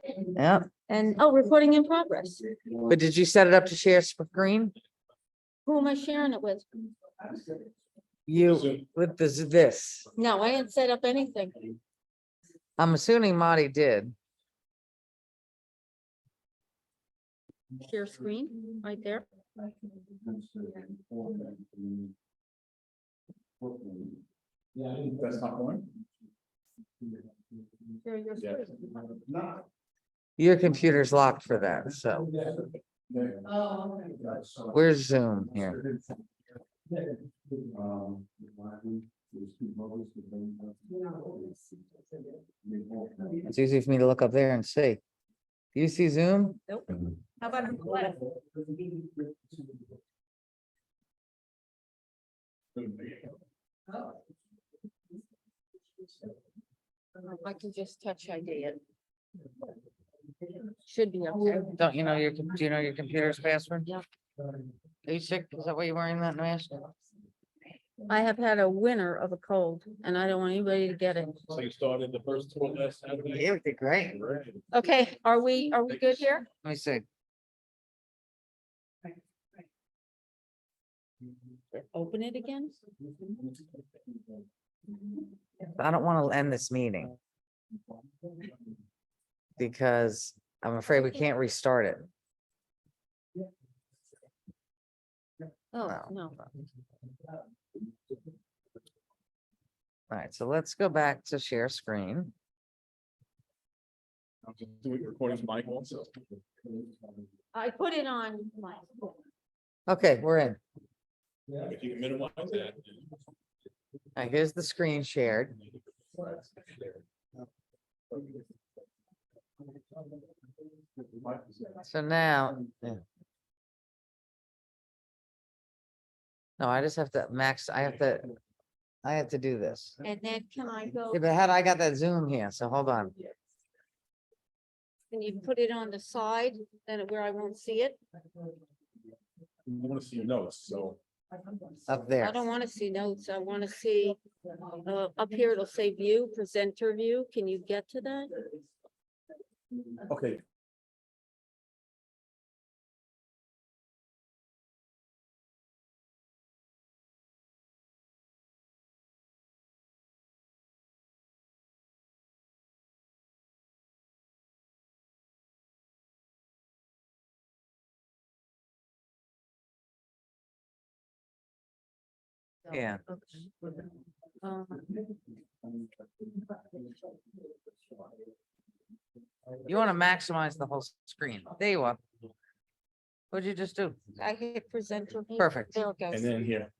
Yeah, And, oh, recording in progress. but did you set it up to share screen? Who am I sharing it with? You, with this. No, I didn't set up anything. I'm assuming Marty did. Share screen, right there. That's not one? Share your Yeah. screen. Your computer's locked for that, so where's Zoom here? It's easy for me to look up there and see. Do you see Zoom? Nope. How about on the left? I can just touch ID it. Should be okay. Don't you know your, do you know your computer's password? Yeah. Are you sick? Is that why you're wearing that mask? I have had a winter of a cold and I don't want anybody to get it. So you started the first tour last Saturday? Yeah, we did great. Okay, are we good here? Let me see. Open it again? I don't want to end this meeting because I'm afraid we can't restart it. Oh, no. All right, so let's go back to share screen. I'm just doing recording mic also. I put it on my. Okay, we're in. If you can minimize that. All right, here's the screen shared. So now. Yeah. No, I just have to max, I have to do this. And then can I go, Yeah, but how do I got that Zoom here? So hold on. can you put it on the side, then where I won't see it? I want to see your notes, so. Up I there. don't want to see notes. I want to see, up here, it'll say view, presenter view. Can you get to that? Okay. Yeah. Okay. Um, You want to maximize the whole screen. There you are. What'd you just do? I hit presenter view. Perfect. There it goes. And then here.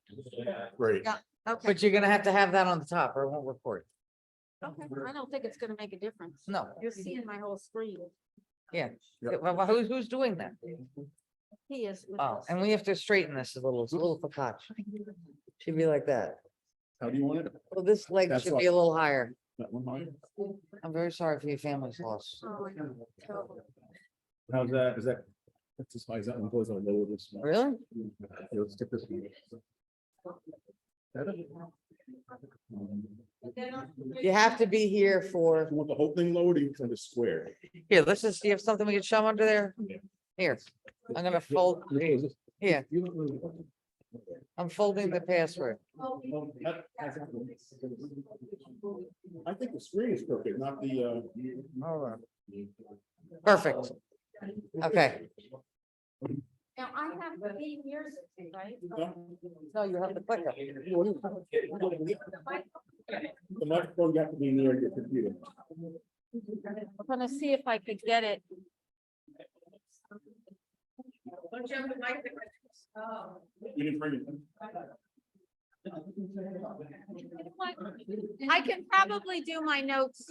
Great. Yeah, okay. But you're gonna have to have that on the top or it won't record. Okay, I don't think it's gonna make a difference. No. You're seeing my whole screen. Yeah. Yep. Well, who's doing that? He is. with Oh, us. and we have to straighten this a little focaccia. Should be like that. How do you want it? Well, this leg That's should what- be a little higher. That one higher? I'm very sorry for your family's loss. Oh, I know. Terrible. How's that? Is that? That's as high as that one goes. I'll lower this one. Really? Yeah, let's stick this one. Better? You have to be here for, You want the whole thing lowered or you want the square? here, let's just, do you have something we can shove under there? Here, I'm gonna fold, here, I'm folding the password. I think the screen is perfect, not the, Perfect. Okay. Now, I have to be here, right? No, you have to click it. The microphone got to be near your computer. I'm gonna see if I could get it. You didn't bring it. I can probably do my notes.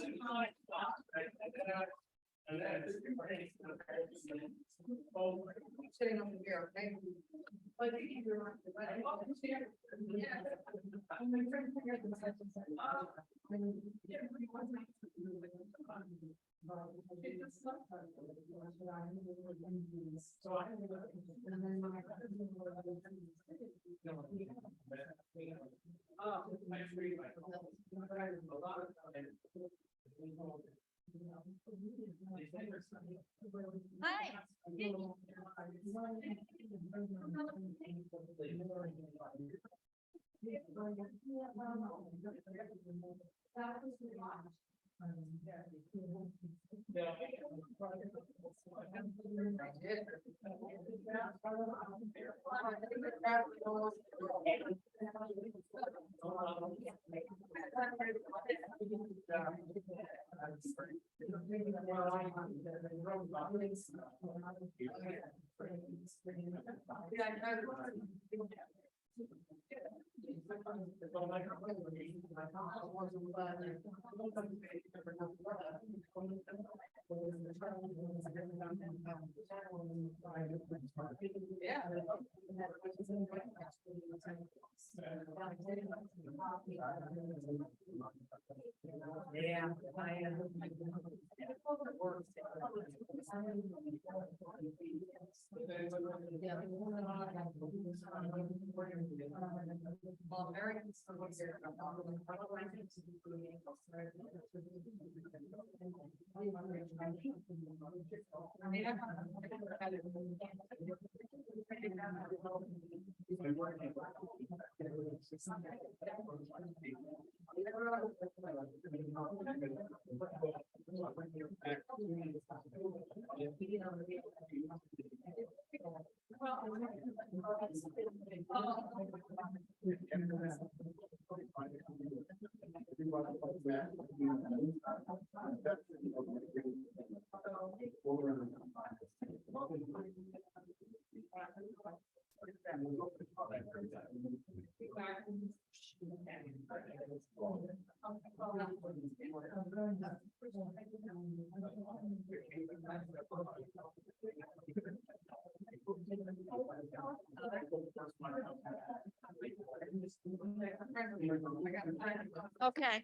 Okay.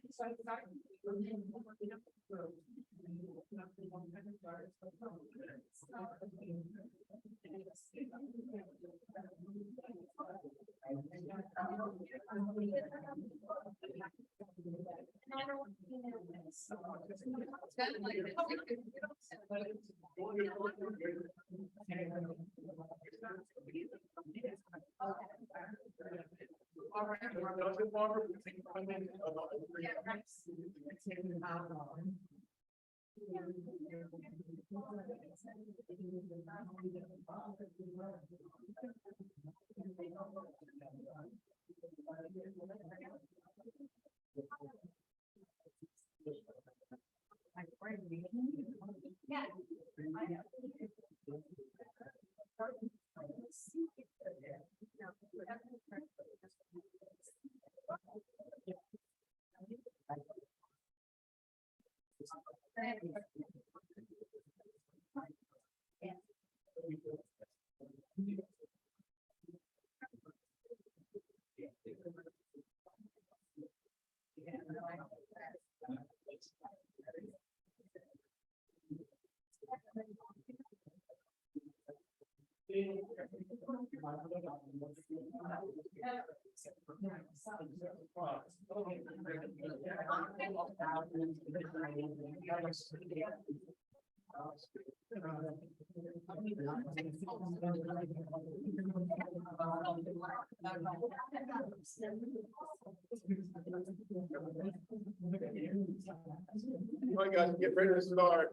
Oh, guys, get ready to start.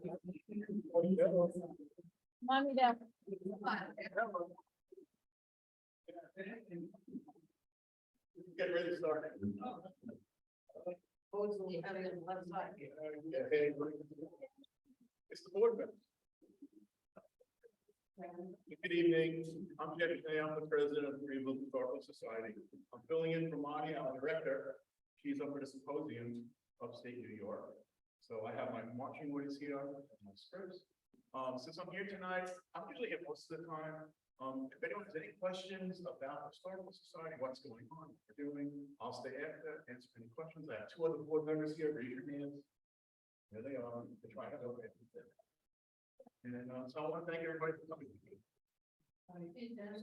Mommy, there. Get ready to start. It's the board member. Good evening, I'm Jeff Day, I'm the president of the Brookhaven Historical Society. I'm filling in for Monty, our director. She's up at a symposium upstate New York. So I have my marching orders here, my scripts. Since I'm here tonight, I'm usually here most of the time. If anyone has any questions about the Historical Society, what's going on, what we're doing, I'll stay after, answer any questions. I have two other board members here, raise your hands. There they are, they're trying to go ahead. And so I want to thank everybody for coming.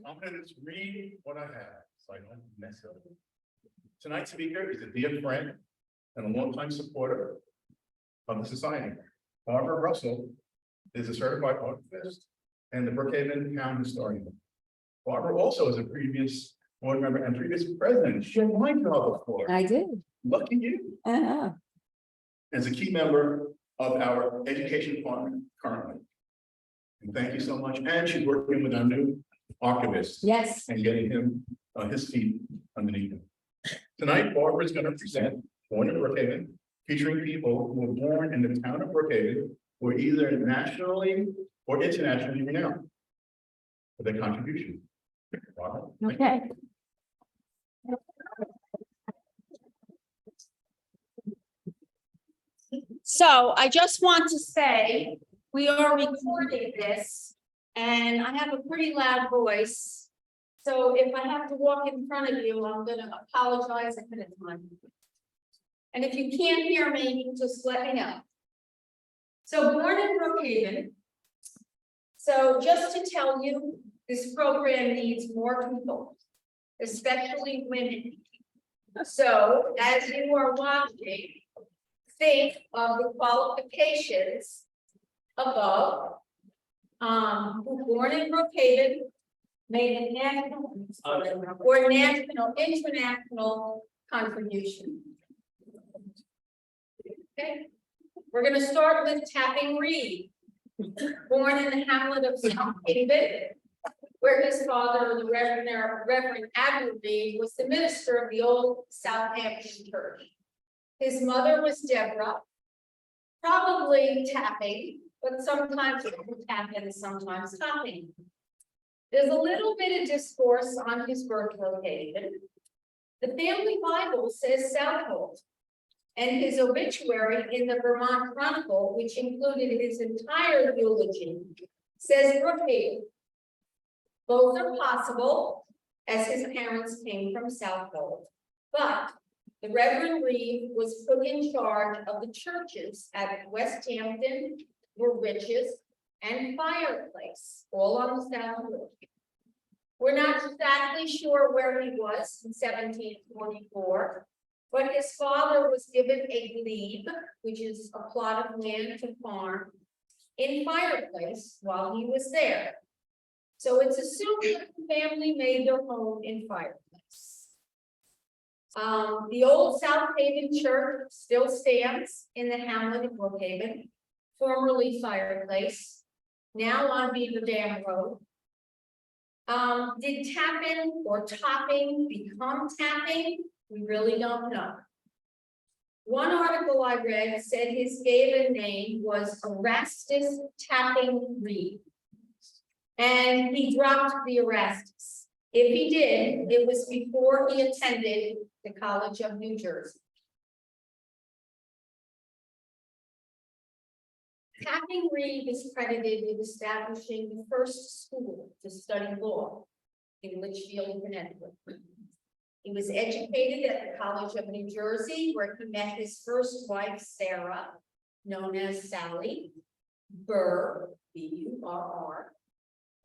I'm gonna just read what I have, so I don't mess up. Tonight's speaker is a dear friend and a longtime supporter of the society. Barbara Russell is a certified archivist and the Brookhaven Town historian. Barbara also is a previous board member and previous president. She had my job before. I did. Lucky you. Uh-huh. As a key member of our education department currently. And thank you so much. And she's working with our new archivist Yes. and getting him his feet underneath him. Tonight, Barbara is going to present Born in Brookhaven, featuring people who were born in the town of Brookhaven, who are either nationally or internationally renowned for their contribution. Barbara, thank you. Okay. So I just want to say, we are recording this and I have a pretty loud voice. So if I have to walk in front of you, I'm gonna apologize ahead of time. And if you can't hear me, just let me know. So born in Brookhaven. So just to tell you, this program needs more people, especially women. So as you are watching, think of the qualifications above. Who born in Brookhaven, made a national or national, international contribution. Okay, we're gonna start with Tapping Reed, born in the hamlet of South Haven, where his father, the Reverend Abner Reed, was the minister of the old Southampton Church. His mother was Deborah, probably tapping, but sometimes tapping, sometimes topping. There's a little bit of discourse on his birth location. The family Bible says Southold, and his obituary in the Vermont Chronicle, which included his entire eulogy, says Brookhaven. Both are possible, as his parents came from Southold, but the Reverend Reed was put in charge of the churches at West Hampton, Riches, and Fireplace, all on the South Shore. We're not exactly sure where he was in 1744, but his father was given a glebe, which is a plot of land to farm, in Fireplace while he was there. So it's assumed that the family made their home in Fireplace. The old South Haven Church still stands in the hamlet of Brookhaven, formerly Fireplace, now on Beaver Dam Road. Did tapping or topping become tapping? We really don't know. One article I read said his given name was Erastus Tapping Reed, and he dropped the Erastus. If he did, it was before he attended the College of New Jersey. Tapping Reed is credited with establishing the first school to study law in Litchfield, Connecticut. He was educated at the College of New Jersey, where he met his first wife, Sarah, known as Sally Burr, B-U-R-R.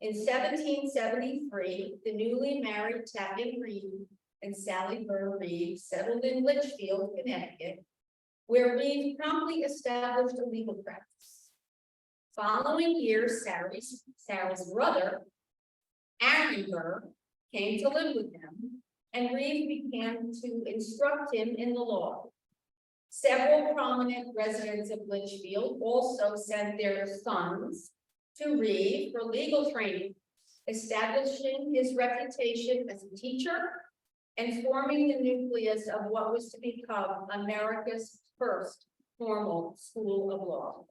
In 1773, the newly married Tapping Reed and Sally Burr Reed settled in Litchfield, Connecticut, where Reed promptly established a legal practice. Following year, Sarah's brother, Aaron Burr, came to live with them, and Reed began to instruct him in the law. Several prominent residents of Litchfield also sent their sons to Reed for legal training, establishing his reputation as a teacher and forming the nucleus of what was to become America's first formal school of law.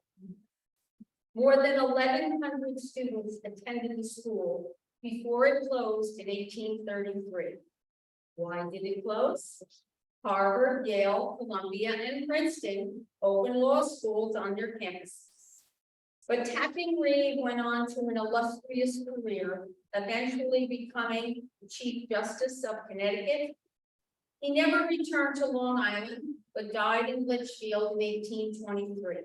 More than 1,100 students attended the school before it closed in 1833. Why did it close? Harvard, Yale, Columbia, and Princeton opened law schools on their campuses. But Tapping Reed went on to an illustrious career, eventually becoming the Chief Justice of Connecticut. He never returned to Long Island, but died in Litchfield in 1823.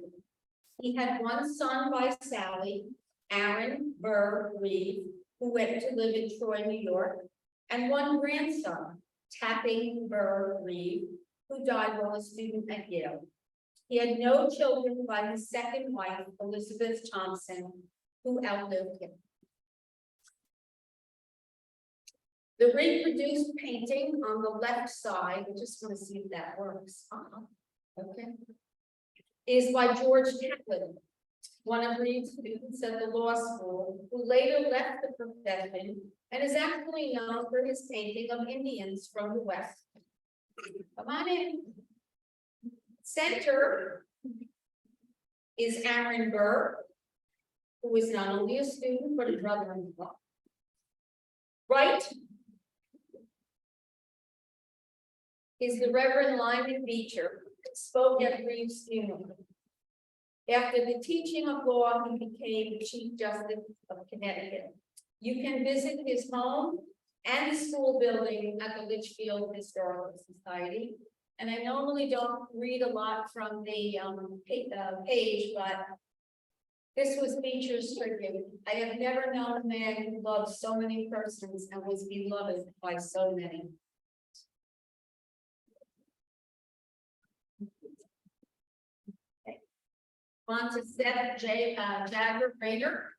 He had one son by Sally, Aaron Burr Reed, who went to live in Troy, New York, and one grandson, Tapping Burr Reed, who died while a student at Yale. He had no children by his second wife, Elizabeth Thompson, who outlived him. The reproduced painting on the left side, I just want to see if that works. Okay. Is by George Kaplan, one of Reed's students at the law school, who later left the profession and is actually known for his painting of Indians from the West. Come on in. Center is Aaron Burr, who is not only a student, but a brother-in-law. Right is the Reverend Lyman Beecher, who spoke at Reed's funeral. After the teaching of law, he became Chief Justice of Connecticut. You can visit his home and the school building at the Litchfield Historical Society. And I normally don't read a lot from the page, but this was Beecher's tribute. I have never known a man who loved so many persons and was beloved by so many. On to Seth Jagger Rader,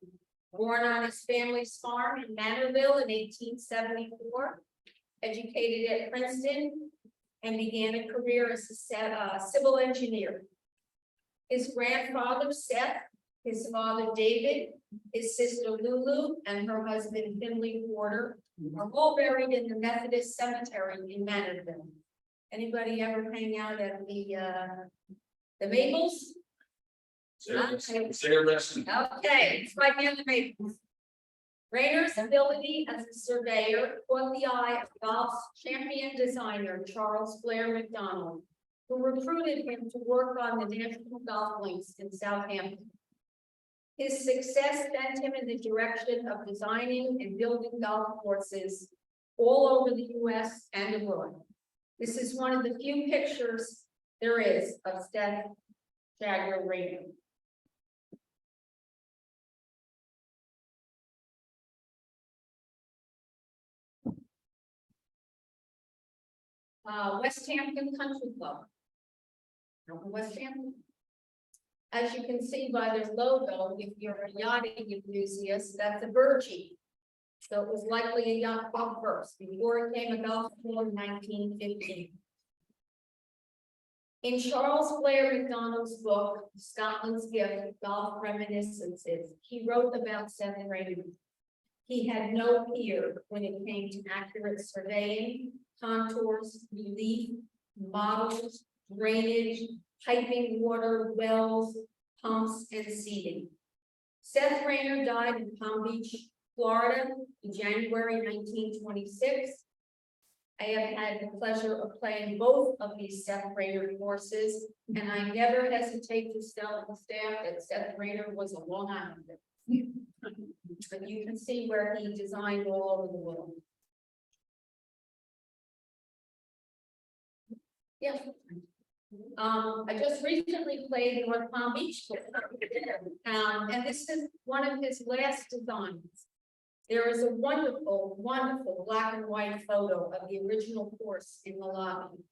born on his family's farm in Manorville in 1874, educated at Princeton, and began a career as a civil engineer. His grandfather Seth, his father David, his sister Lulu, and her husband Finley Porter are all buried in the Methodist Cemetery in Manorville. Anybody ever hang out at the Maples? Okay, it's right near the Maples. Rayner's ability as a surveyor caught the eye of golf's champion designer, Charles Blair McDonald, who recruited him to work on the National Golf Links in Southampton. His success sent him in the direction of designing and building golf courses all over the US and abroad. This is one of the few pictures there is of Seth Jagger Rayner. West Hampton Country Club. West Hampton. As you can see by their logo, if you're a yachting enthusiast, that's a Virgie. So it was likely a yacht club first, before it became a golf club in 1915. In Charles Blair McDonald's book, Scotland's Gift, Golf Reminiscences, he wrote about Seth Rayner. He had no peer when it came to accurate surveying, contours, relief, models, drainage, piping water, wells, pumps, and seeding. Seth Rayner died in Palm Beach, Florida in January 1926. I have had the pleasure of playing both of these Seth Rayner courses, and I never hesitate to tell the staff that Seth Rayner was a Long Islander. But you can see where he designed all over the world. Yeah. I just recently played North Palm Beach. And this is one of his last designs. There is a wonderful, wonderful black and white photo of the original course in the lobby.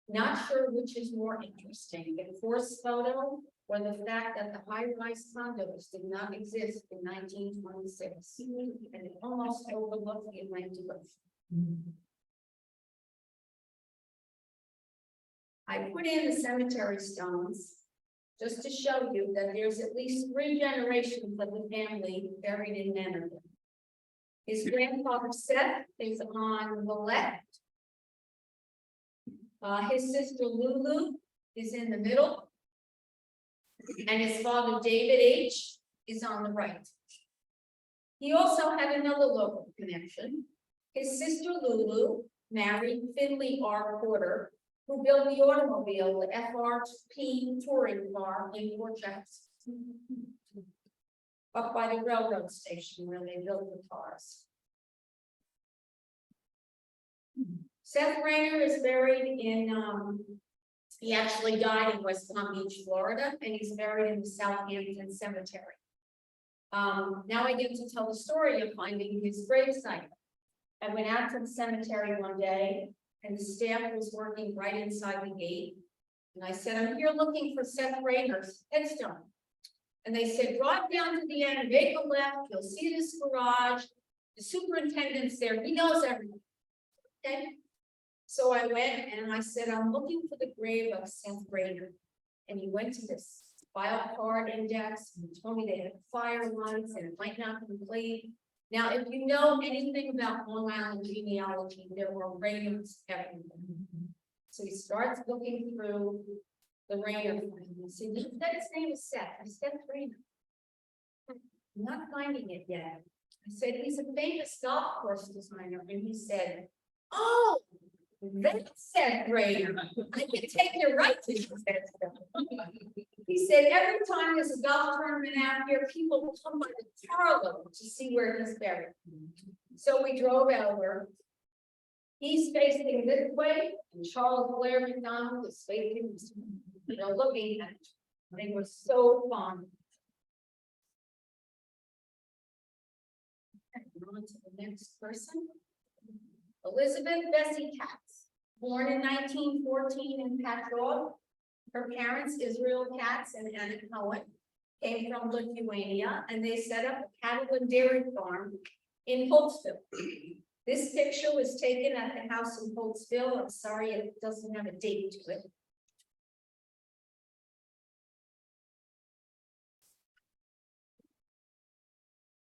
Not sure which is more interesting, the course photo or the fact that the high-rise condos did not exist in 1926. And it almost overlooked the Atlantic Ocean. I put in the cemetery stones just to show you that there's at least 3 generations of the family buried in Manorville. His grandfather Seth is on the left. His sister Lulu is in the middle. And his father David H. is on the right. He also had another local connection. His sister Lulu married Finley R. Porter, who built the automobile, the FRP touring car in Port Jackson, up by the railroad station where they built the cars. Seth Rayner is buried in, he actually died in West Palm Beach, Florida, and he's buried in the Southampton Cemetery. Now I get to tell the story of finding his gravesite. I went out to the cemetery one day, and the staff was working right inside the gate. And I said, I'm here looking for Seth Rayner's headstone. And they said, drive down to the end, make a left, you'll see this garage. The superintendent's there, he knows everything. Okay, so I went and I said, I'm looking for the grave of Seth Rayner. And he went to this file card index and told me they had fire lines and it might not complete. Now, if you know anything about Long Island genealogy, there were Rayners everywhere. So he starts looking through the Rayner. He said, you said his name is Seth. I said Rayner. I'm not finding it yet. I said, he's a famous golf course designer. And he said, oh, that's Seth Rayner. I can take you right to his headstone. He said, every time there's a golf tournament out here, people will come by the carload to see where he's buried. So we drove over. He's facing this way, and Charles Blair McDonald is facing this way, looking at it. They were so fond. On to the next person. Elizabeth Bessie Katz, born in 1914 in Patchogue. Her parents, Israel Katz and Anna Cohen, came from Lithuania, and they set up a cattle and dairy farm in Holtzville. This picture was taken at the house in Holtzville. I'm sorry, it doesn't have a date to it.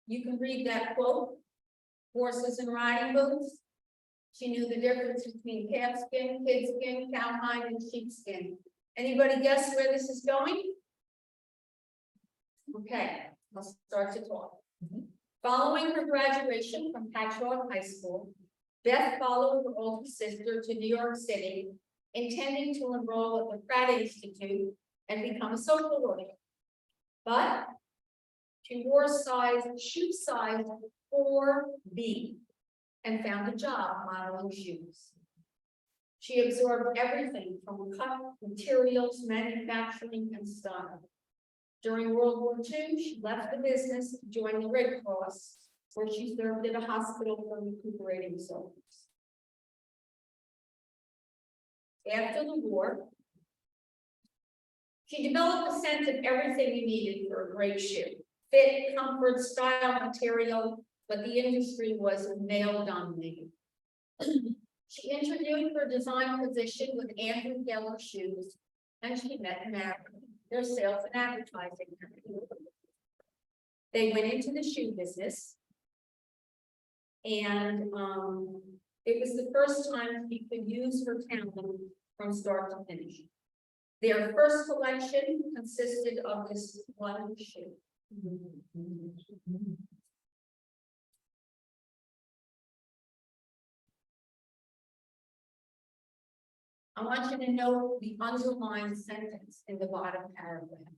You can read that quote, horses and riding boots. She knew the difference between calf skin, kid skin, cowhide, and sheepskin. Anybody guess where this is going? Okay, I'll start to talk. Following her graduation from Patchogue High School, Beth followed her older sister to New York City, intending to enroll at the Pratt Institute and become a social worker. But she wore shoe size 4B and found a job modeling shoes. She absorbed everything from cut materials, manufacturing, and style. During World War II, she left the business to join the Red Cross, where she served at a hospital for recuperating soldiers. After the war, she developed a sense of everything you needed for a great shoe: fit, comfort, style, material, but the industry was male-dominated. She interviewed for a design position with Andrew Geller Shoes, and she met Mary, their sales and advertising company. They went into the shoe business, and it was the first time she could use her talent from start to finish. Their first collection consisted of this one shoe. I want you to know the underlined sentence in the bottom paragraph.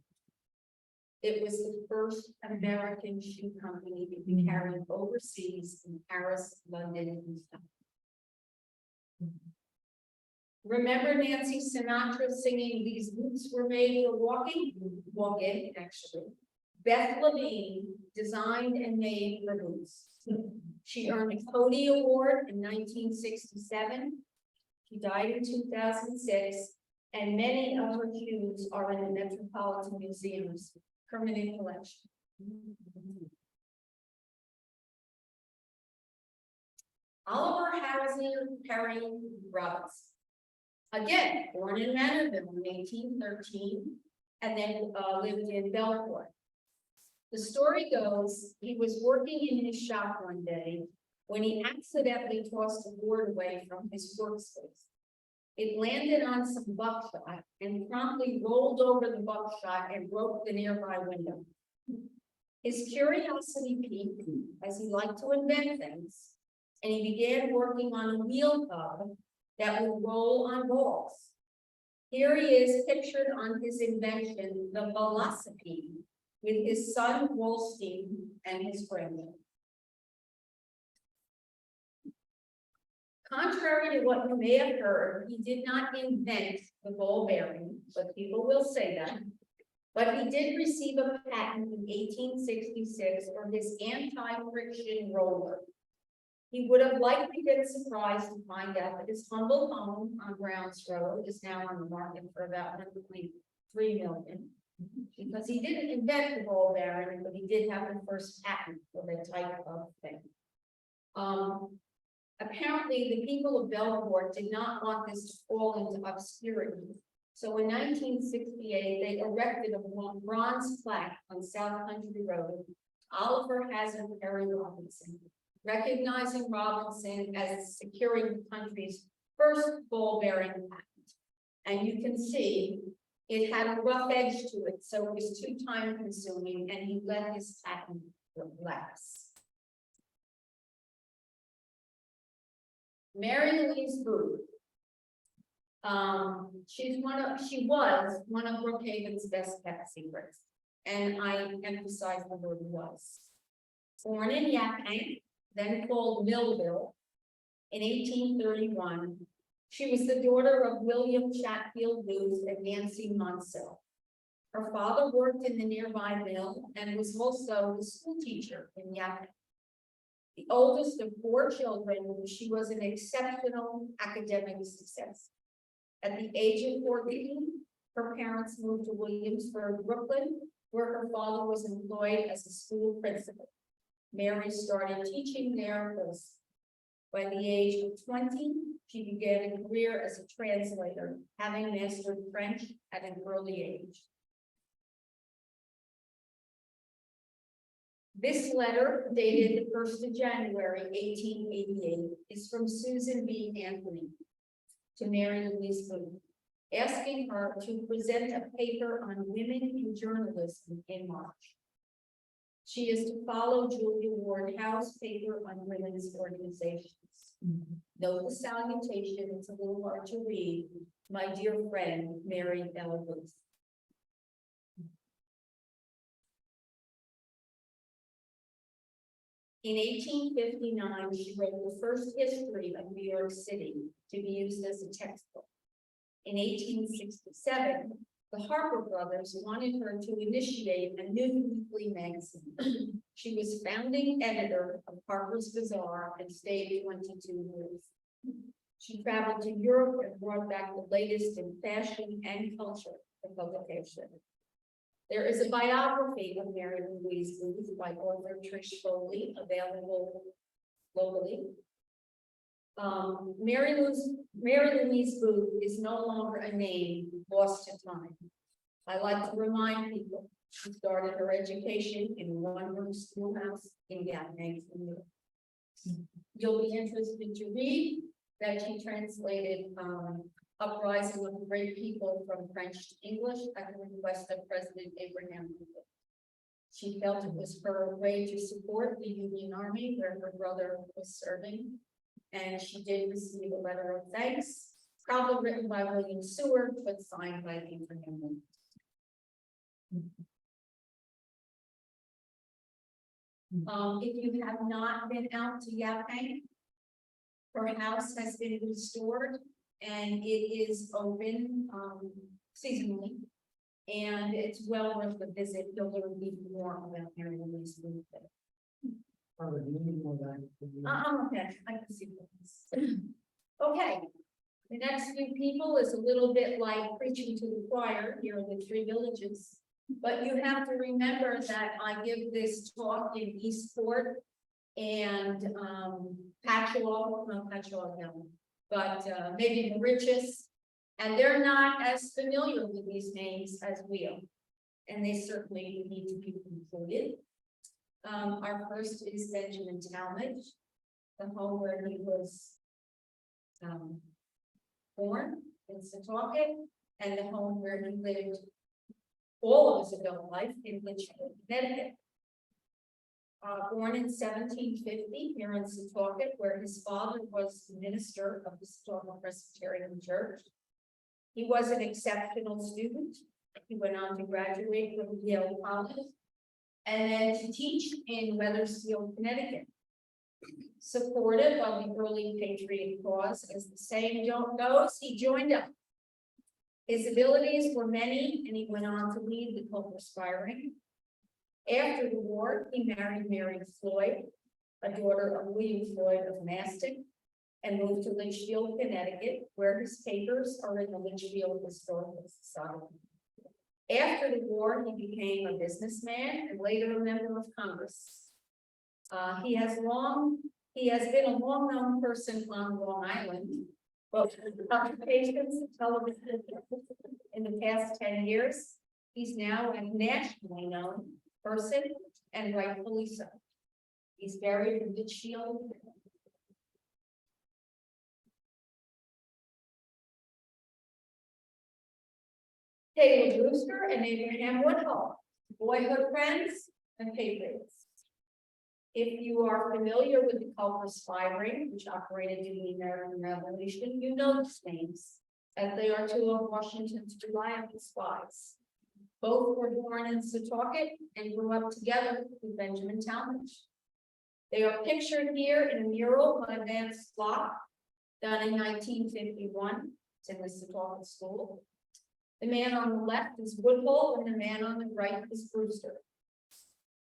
It was the first American shoe company to be carried overseas in Paris, London, and stuff. Remember Nancy Sinatra singing "These Boots Were Made for Walking"? Walk-in, actually. Beth Levine designed and made her boots. She earned a Cody Award in 1967. She died in 2006, and many of her shoes are in the Metropolitan Museum's permanent collection. Oliver Harrison Perry Roberts. Again, born in Manorville in 1813, and then lived in Belport. The story goes, he was working in his shop one day when he accidentally tossed a board away from his workspace. It landed on some buckshot and promptly rolled over the buckshot and broke the nearby window. His curiosity piqued as he liked to invent things, and he began working on a wheel hub that would roll on balls. Here he is pictured on his invention, the Velocipede, with his son Wolstein and his friend. Contrary to what you may have heard, he did not invent the ball bearing, but people will say that. But he did receive a patent in 1866 for his anti-friction roller. He would have likely been surprised to find out that his humble home on Browns Road is now on the market for about 1.3 million. Because he didn't invent the ball bearing, but he did have the first patent for the type of thing. Apparently, the people of Belport did not want this to fall into obscurity. So in 1968, they erected a bronze plaque on South Country Road, Oliver Hazard Perry Robinson, recognizing Robinson as securing the country's first ball bearing patent. And you can see it had a rough edge to it, so it was too time consuming, and he let his patent lapse. Mary Louise Booth. She was one of Brookhaven's best kept secrets, and I emphasize the word was. Born in Yaphank, then called Millville, in 1831, she was the daughter of William Chatfield Booth and Nancy Munsell. Her father worked in the nearby mill and was also the school teacher in Yaphank. The oldest of 4 children, she was an exceptional academic success. At the age of 14, her parents moved to Williamsburg, Brooklyn, where her father was employed as a school principal. Mary started teaching there first. By the age of 20, she began a career as a translator, having mastered French at an early age. This letter, dated the 1st of January, 1888, is from Susan B. Anthony to Mary Louise Booth, asking her to present a paper on women in journalism in March. She is to follow Julia Ward Howe's paper on women's organizations. Note the salutation, it's a little hard to read. My dear friend, Mary Ella Booth. In 1859, she wrote the first history of New York City to be used as a textbook. In 1867, the Harper brothers wanted her to initiate a new weekly magazine. She was founding editor of Harper's Bazaar and stayed 22 years. She traveled to Europe and brought back the latest in fashion and culture for publication. There is a biography of Mary Louise Booth by author Trish Foley, available locally. Mary Louise Booth is no longer a name lost to time. I like to remind people she started her education in a one-room schoolhouse in Yaphank, New York. You'll be interested to read that she translated Uprising of the Great People from French to English at the request of President Abraham Lincoln. She felt it was her way to support the Union Army where her brother was serving, and she did receive a letter of thanks, probably written by William Seward, but signed by Abraham Lincoln. If you have not been out to Yaphank, her house has been restored and it is open seasonally, and it's well worth the visit. You'll learn even more about Mary Louise Booth. Okay, I can see this. Okay, the next few people is a little bit like preaching to the choir here in the 3 villages, but you have to remember that I give this talk in Eastport and Patchogue, not Patchogue now, but maybe Mauritius, and they're not as familiar with these names as we are, and they certainly need to be included. Our first is Benjamin Talmadge, the home where he was born in Setauket, and the home where he lived all of his adult life in Litchfield, Connecticut. Born in 1750 here in Setauket, where his father was the minister of the Setauket Presbyterian Church. He was an exceptional student. He went on to graduate from Yale College and then to teach in Wethersfield, Connecticut. Supported by the early Patriot cause, as the saying goes, he joined up. His abilities were many, and he went on to lead the co-perspiring. After the war, he married Mary Floyd, a daughter of William Floyd of Mastic, and moved to Litchfield, Connecticut, where his papers are in the Litchfield Historical Society. After the war, he became a businessman and later a member of Congress. He has been a long-known person on Long Island, but with publications, television, in the past 10 years, he's now a nationally known person and rightfully so. He's buried in Litchfield. Caleb Brewster and Abraham Woodhull, boyhood friends and patriots. If you are familiar with the Culver's Spy Ring, which operated in the American Revolution, you know these names, as they are two of Washington's reliable spies. Both were born in Setauket and grew up together with Benjamin Talmadge. They are pictured here in a mural by Vance Flock, done in 1951. It's in the Setauket School. The man on the left is Woodhull, and the man on the right is Brewster.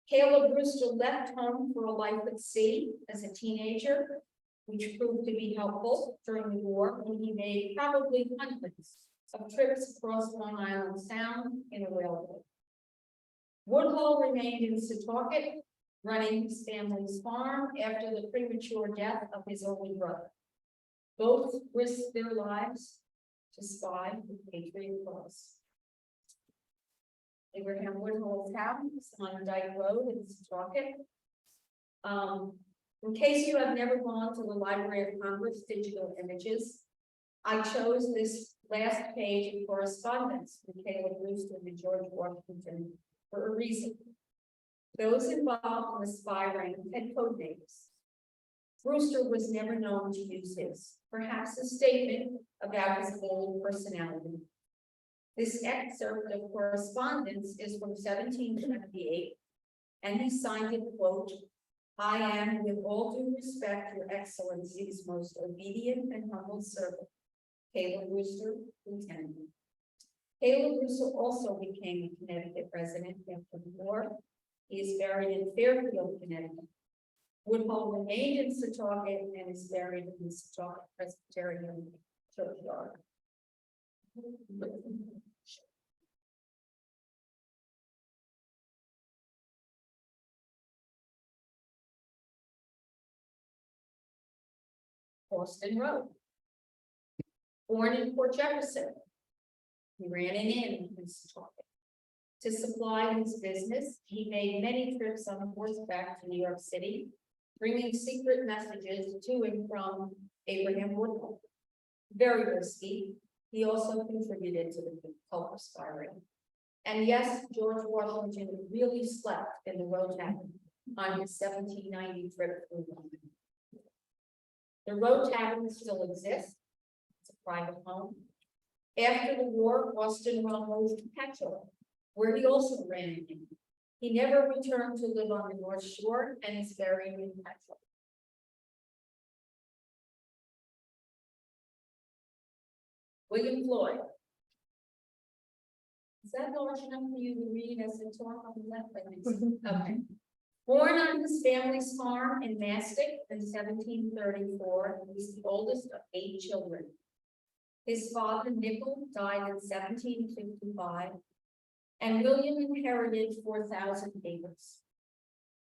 Caleb Brewster left home for a life at sea as a teenager, which proved to be helpful during the war when he made probably hundreds of trips across Long Island Sound in a whaleboat. Woodhull remained in Setauket, running his family's farm after the premature death of his only brother. Both risked their lives to spy for the Patriot cause. Abraham Woodhull's house on Dyke Road in Setauket. In case you have never gone to the Library of Congress digital images, I chose this last page of correspondence with Caleb Brewster and George Washington for a reason. Those involved in the spy ring had code names. Brewster was never known to use his, perhaps a statement about his bold personality. This excerpt of correspondence is from 1778, and he signed it, quote, "I am, with all due respect, your excellency's most obedient and humble servant, Caleb Brewster, Lieutenant." Caleb Brewster also became a Connecticut resident after the war. He is buried in Fairfield, Connecticut. Woodhull remained in Setauket and is buried in the Setauket Presbyterian Churchyard. Boston Road. Born in Port Jefferson, he ran an inn in Setauket. To supply his business, he made many trips on horseback to New York City, bringing secret messages to and from Abraham Woodhull. Very risky. He also contributed to the Culver's Spy Ring. And yes, George Washington really slept in the road tavern on his 1790 trip through London. The road tavern still exists. It's a private home. After the war, Austin moved to Petro, where he also ran an inn. He never returned to live on the North Shore and is buried in Petro. William Floyd. Is that large enough for you to read as it's on the left? I think so. Okay. Born on his family's farm in Mastic in 1734, he's the oldest of 8 children. His father, Nickel, died in 1755, and William inherited 4,000 acres.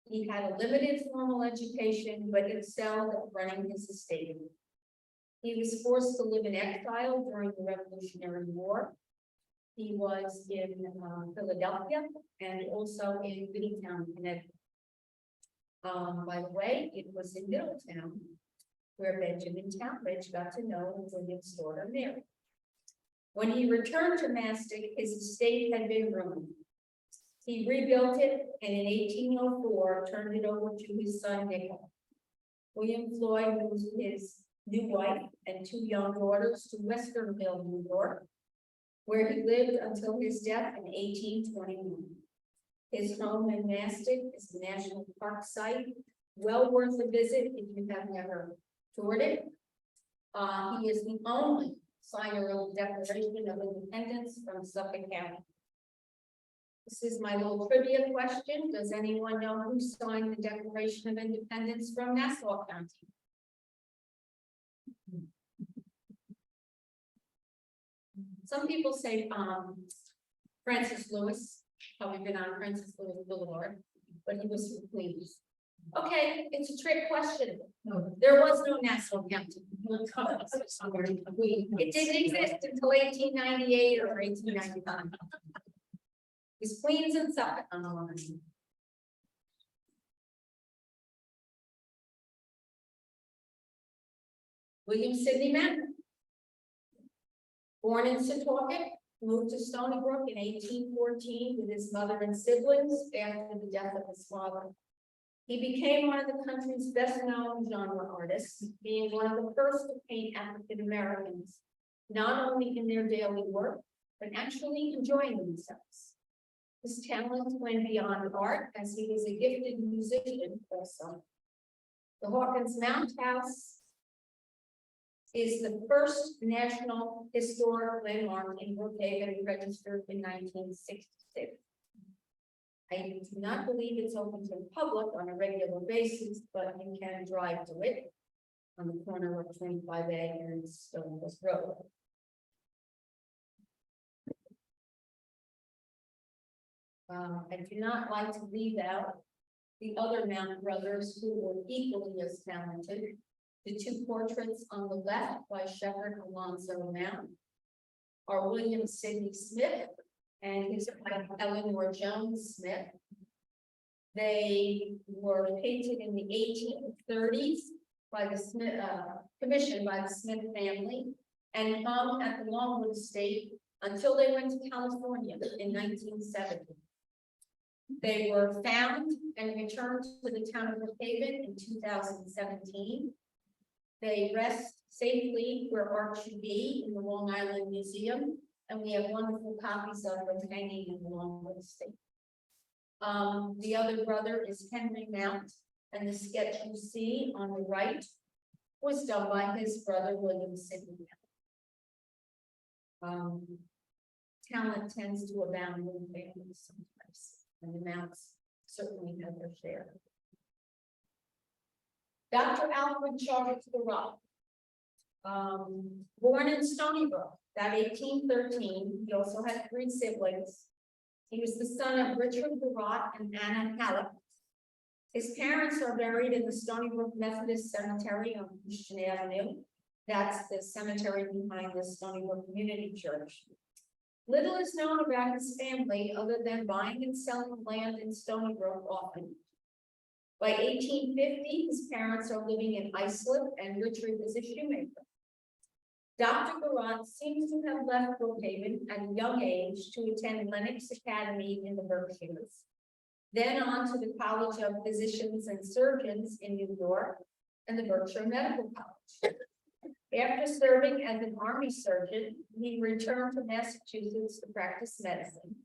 He had a limited formal education, but excelled at running his estate. He was forced to live in exile during the Revolutionary War. He was in Philadelphia and also in Brookhaven, Connecticut. By the way, it was in Middletown where Benjamin Talmadge got to know William's daughter Mary. When he returned to Mastic, his estate had been ruined. He rebuilt it and in 1804 turned it over to his son Nickel. William Floyd moved his new wife and 2 young daughters to Westernville, New York, where he lived until his death in 1821. His home in Mastic is a national park site, well worth a visit if you have never toured it. He is the only signer of the Declaration of Independence from Suffolk County. This is my little trivia question. Does anyone know who signed the Declaration of Independence from Nassau County? Some people say, Francis Lewis, probably been on Francis Lewis Boulevard, but he was from Queens. Okay, it's a trick question. There was no Nassau County. It didn't exist until 1898 or 1899. It's Queens and Suffolk on the line. William Sidney Manor. Born in Setauket, moved to Stony Brook in 1814 with his mother and siblings after the death of his father. He became one of the country's best-known genre artists, being one of the first to paint African Americans, not only in their daily work, but actually enjoying themselves. His talent went beyond art, as he was a gifted musician also. The Hawkins Mount House is the first National Historic Landmark in Brookhaven, registered in 1966. I do not believe it's open to the public on a regular basis, but you can drive to it on the corner of 25A and Stonewall Road. I do not like to leave out the other Mount brothers who were equally as talented. The two portraits on the left by Shepherd Alonzo Mount are William Sidney Smith and his wife Eleanor Jones Smith. They were painted in the 1830s by the Smith, commissioned by the Smith family, and hung at the Longwood Estate until they went to California in 1970. They were found and returned to the town of Brookhaven in 2017. They rest safely where art should be in the Long Island Museum, and we have wonderful copies of them hanging in the Longwood Estate. The other brother is Henry Mount, and the sketch you see on the right was done by his brother William Sidney Mount. Talent tends to abound in families sometimes, and the Mounts certainly have their share. Dr. Alfred Charles Garrott, born in Stony Brook, that 1813, he also had 3 siblings. He was the son of Richard Garrott and Anna Halleck. His parents are buried in the Stony Brook Methodist Cemetery on Christian Avenue. That's the cemetery behind the Stony Brook Community Church. Little is known about his family other than buying and selling land in Stony Brook often. By 1850, his parents are living in Islip and Richard is a shoemaker. Dr. Garrott seems to have left Brookhaven at a young age to attend Lenox Academy in the Berkshires, then on to the College of Physicians and Surgeons in New York and the Berkshire Medical College. After serving as an Army surgeon, he returned to Massachusetts to practice medicine.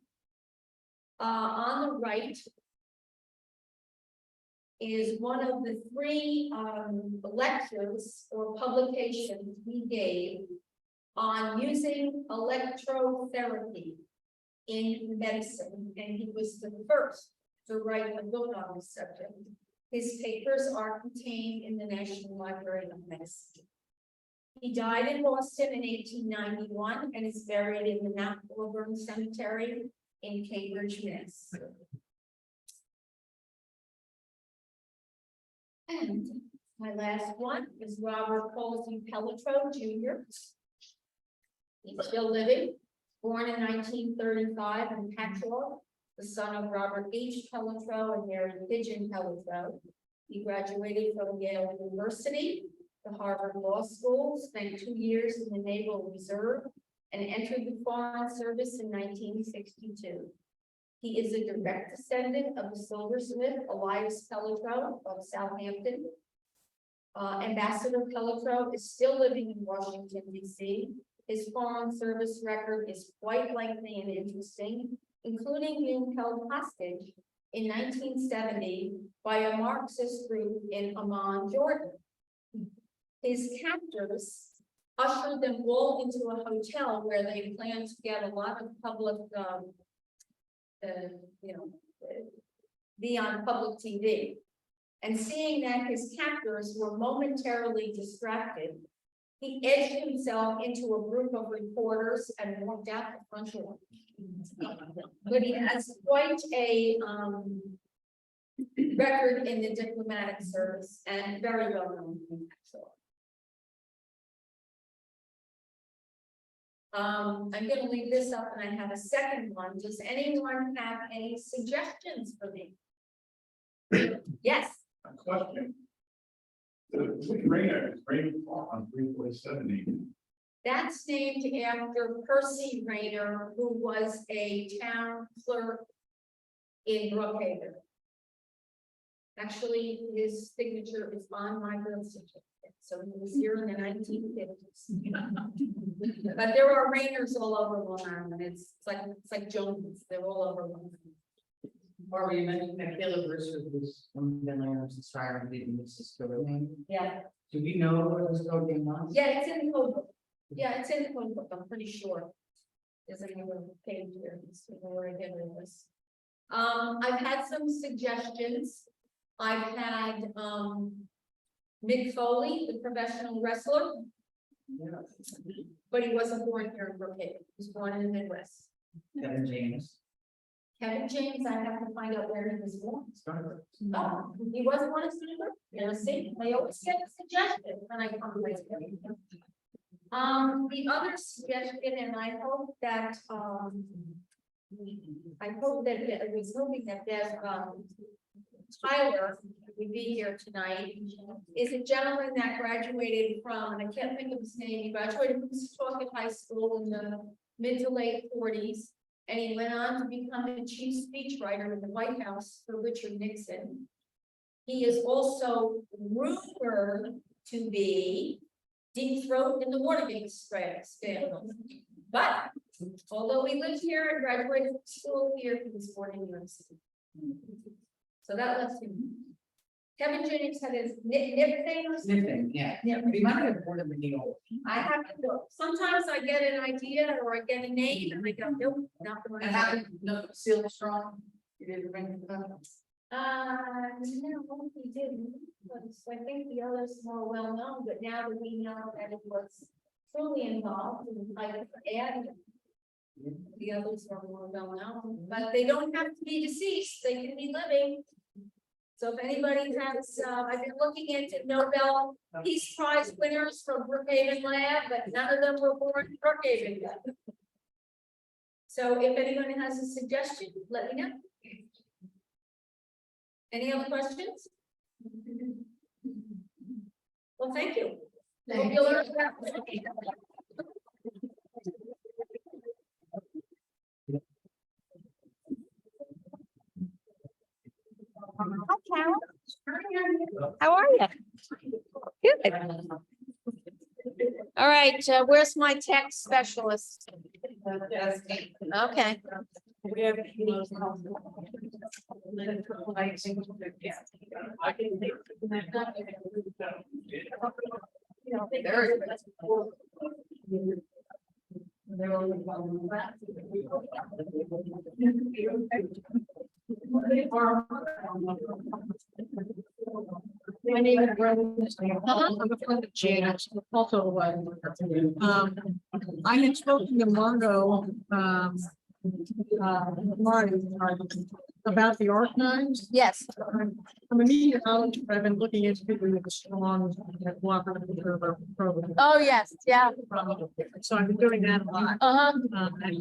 On the right is one of the 3 lectures or publications he gave on using electrotherapy in medicine, and he was the first to write a book on the subject. His papers are contained in the National Library of Medicine. He died in Boston in 1891 and is buried in the Mount Auburn Cemetery in Cambridge, Mass. And my last one is Robert Colsey Pelletreau Jr. He's still living, born in 1935 in Patchogue, the son of Robert H. Pelletreau and Mary Pigeon Pelletreau. He graduated from Yale University, the Harvard Law School, spent 2 years in the Naval Reserve, and entered the Foreign Service in 1962. He is a direct descendant of the silversmith Elias Pelletreau of Southampton. Ambassador Pelletreau is still living in Washington, D.C. His Foreign Service record is quite lengthy and interesting, including being held hostage in 1970 by a Marxist group in Amman, Jordan. His captors ushered them all into a hotel where they planned to get a lot of public you know, be on public TV. And seeing that his captors were momentarily distracted, he edged himself into a group of reporters and walked out the front door. But he has quite a record in the diplomatic service and very well known. I'm gonna leave this up and I have a second one. Does anyone have any suggestions for me? Yes, A question. The trainer is Raymond Park on 347. that's named after Percy Rayner, who was a town clerk in Brookhaven. Actually, his signature is on my birth certificate, so he was here in the 1950s. But there are Rayners all over Long Island. It's like Jones. They're all over Long Island. Or you mentioned that Caleb Brewster was from the Lands and Sire, leaving this is code name. Yeah, Do we know what this code name was? yeah, it's in the code book. Yeah, it's in the code book, I'm pretty sure. There's another page here, it's where I get it was. I've had some suggestions. I've had, Mick Foley, the professional wrestler, but he wasn't born here in Brookhaven. He was born in the Midwest. Kevin James. Kevin James, I have to find out where he was born. Oh, he was born in Stony Brook. See, I always get a suggestion when I come to this. The other suggestion, and I hope that, I was hoping that Tyler would be here tonight, is a gentleman that graduated from, and I can't think of his name, he graduated from Squacket High School in the mid to late 40s. And he went on to become the chief speechwriter in the White House for Richard Nixon. He is also rumored to be deep throat in the Watergate scandal. But although he lived here and graduated from school here, he was born in New York City. So that lets him. Kevin James had his nickname. Sniffing, yeah. Yeah. We might have born in New York. I have to look. Sometimes I get an idea or I get a name and I go, nope, not the one. And how did no seal strong? You didn't bring it up? No, he didn't, but I think the others more well known, but now that we know that it was truly involved, I add. The others are more well known, but they don't have to be deceased, they can be living. So if anybody has, I've been looking into Nobel Peace Prize winners from Brookhaven Lab, but none of them were born in Brookhaven yet. So if anyone has a suggestion, let me know. Any other questions? Well, thank you. Hope you learned that. Hi, Carol. How are you? Good. All right, where's my tech specialist? Okay. My name is Brenda. I'm a friend of Janet, also, I had spoken to Margot, Martin, about the archives. Yes. I'm a meteorologist, but I've been looking into people with a strong cooperative program. Oh, yes, yeah. So I've been doing that a lot. I've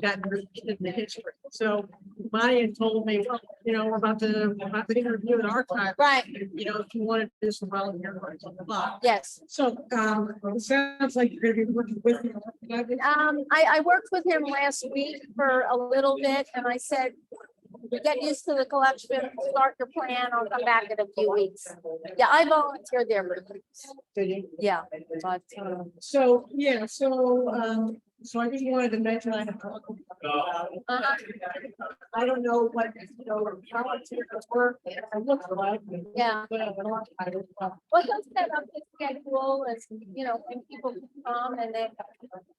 gotten in the history. So Maya told me, well, you know, we're about to interview an archive. Right, You know, if you wanted to do some volunteer work, blah, blah, blah. yes. So, it sounds like you're gonna be working with me. I worked with him last week for a little bit and I said, get used to the collection, start your plan, I'll come back in a few weeks. Yeah, I volunteered there. For weeks. Yeah, but, So, yeah, so, So I just wanted to mention I have. Uh-huh. I don't know what, how it's work. I look like. Yeah. But Well, he'll set up his schedule as, when people can come and then,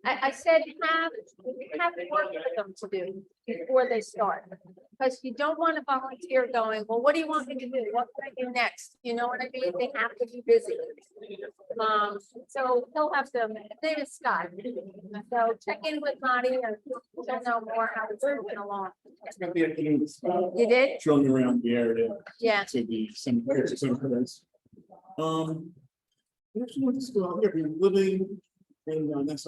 I said, have work for them to do before they start. Because you don't want to volunteer going, well, what do you want me to do? What can I do next? You know what I mean? They have to be busy. So he'll have to, his name is Scott. So check in with Marty and he'll know more how it's moving along. You did? Show me around the area Yeah. to the cemetery. Where's you went to school? I'm gonna be living in next.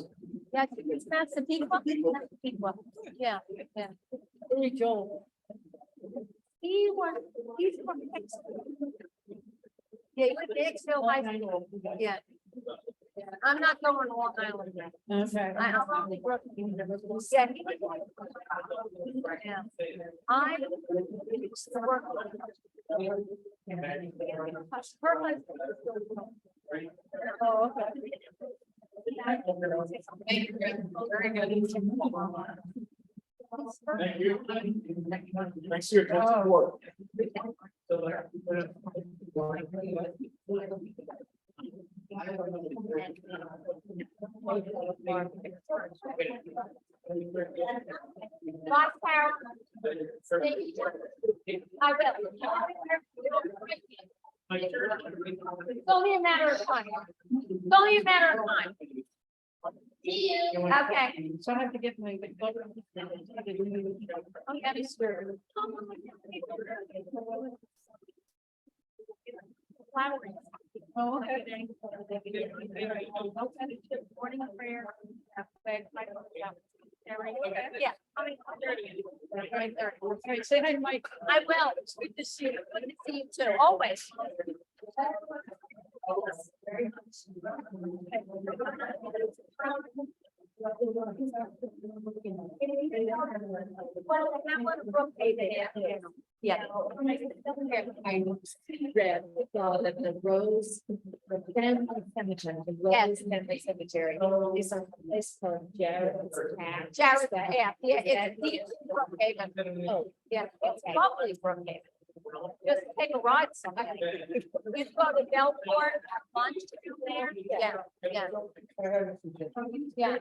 Yeah, it's Massapequa. Massapequa. Yeah, yeah. Billy Joel. He's from Texas. Yeah, he went to Hicksville High School. Yeah. Yeah, I'm not going to Long Island yet. Okay. I'm only Brookhaven. Yeah. he was- Yeah. I used to work. Her husband. Oh, okay. Very good. Thank you. Thanks for your support. Bye, Carol. I will. It's only a matter of time. It's only a matter of time. Okay. So I have to get my. Okay, sure. Flowering. Oh, okay. Morning prayer. Yeah. Okay, say hi, Mike. I will. It's good to see you. Good to see you too, always. Well, that was Brookhaven, yeah. Read, that the Rose, then the cemetery, the Rose Family Cemetery, is a place called Jared's Cat. Jared, yeah, it's Brookhaven. Oh, Yeah, it's lovely Brookhaven. Just take a ride somewhere. You go to Belport, have lunch there, yeah, yeah. Yeah.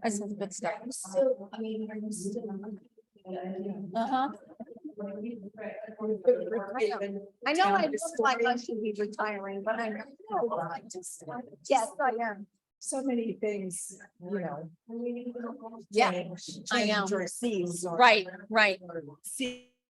I said good stuff. So, I mean, are you still? Uh-huh. I know I look like I should be retiring, but I'm not. Yes, I am. So many things, you know. Yeah, change, I know. change or cease or Right, right. see